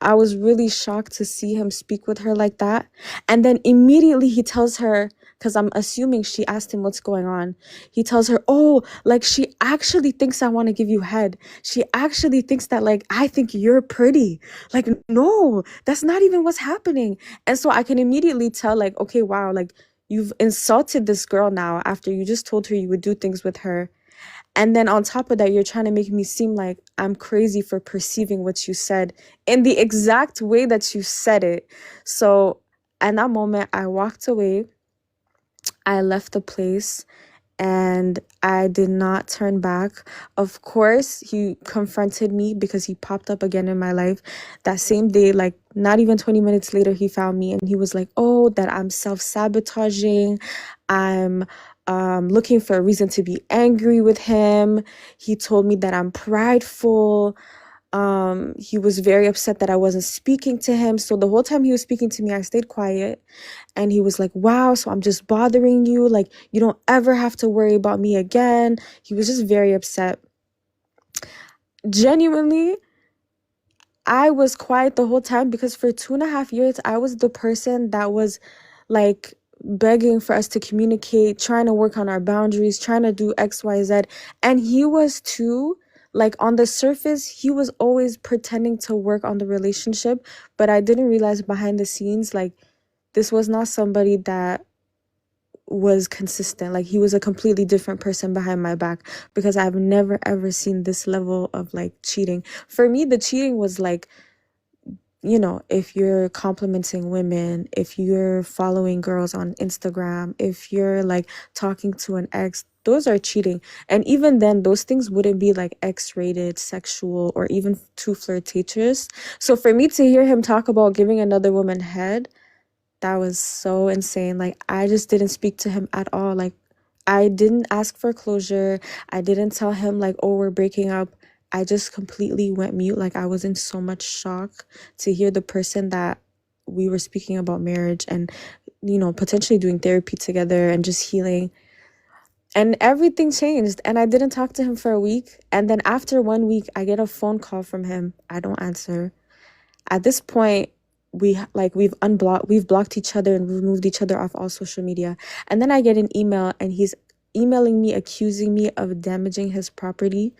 I was really shocked to see him speak with her like that. And then immediately he tells her, because I'm assuming she asked him what's going on. He tells her, oh, like she actually thinks I want to give you head. She actually thinks that like I think you're pretty. Like, no, that's not even what's happening. And so I can immediately tell, like, okay, wow, like you've insulted this girl now after you just told her you would do things with her. And then on top of that, you're trying to make me seem like I'm crazy for perceiving what you said in the exact way that you said it. So at that moment, I walked away. I left the place and I did not turn back. Of course, he confronted me because he popped up again in my life that same day. Like, not even 20 minutes later, he found me and he was like, oh, that I'm self-sabotaging. I'm looking for a reason to be angry with him. He told me that I'm prideful. He was very upset that I wasn't speaking to him. So the whole time he was speaking to me, I stayed quiet. And he was like, wow, so I'm just bothering you. Like, you don't ever have to worry about me again. He was just very upset. Genuinely, I was quiet the whole time because for 2.5 years, I was the person that was like begging for us to communicate, trying to work on our boundaries, trying to do X, Y, Z. And he was too. Like on the surface, he was always pretending to work on the relationship, but I didn't realize behind the scenes, like, this was not somebody that was consistent. Like, he was a completely different person behind my back because I've never ever seen this level of like cheating. For me, the cheating was like, you know, if you're complimenting women, if you're following girls on Instagram, if you're like talking to an ex, those are cheating. And even then, those things wouldn't be like X-rated, sexual, or even too flirtatious. So for me to hear him talk about giving another woman head, that was so insane. Like, I just didn't speak to him at all. Like, I didn't ask for closure. I didn't tell him, like, oh, we're breaking up. I just completely went mute. Like, I was in so much shock to hear the person that we were speaking about marriage and, you know, potentially doing therapy together and just healing. And everything changed. And I didn't talk to him for a week. And then after 1 week, I get a phone call from him. I don't answer. At this point, we've blocked each other and removed each other off all social media. And then I get an email and he's emailing me accusing me of damaging his property,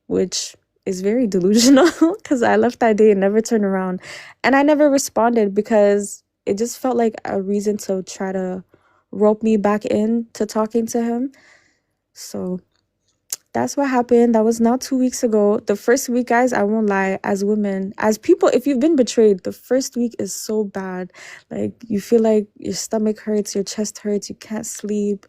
which is very delusional because I left that day and never turned around. And I never responded because it just felt like a reason to try to rope me back in to talking to him. So that's what happened. That was now 2 weeks ago. The first week, guys, I won't lie, as women, as people, if you've been betrayed, the first week is so bad. Like, you feel like your stomach hurts, your chest hurts, you can't sleep.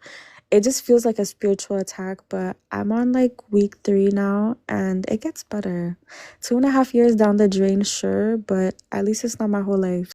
It just feels like a spiritual attack. But I'm on like week 3 now and it gets better. 2.5 years down the drain, sure, but at least it's not my whole life.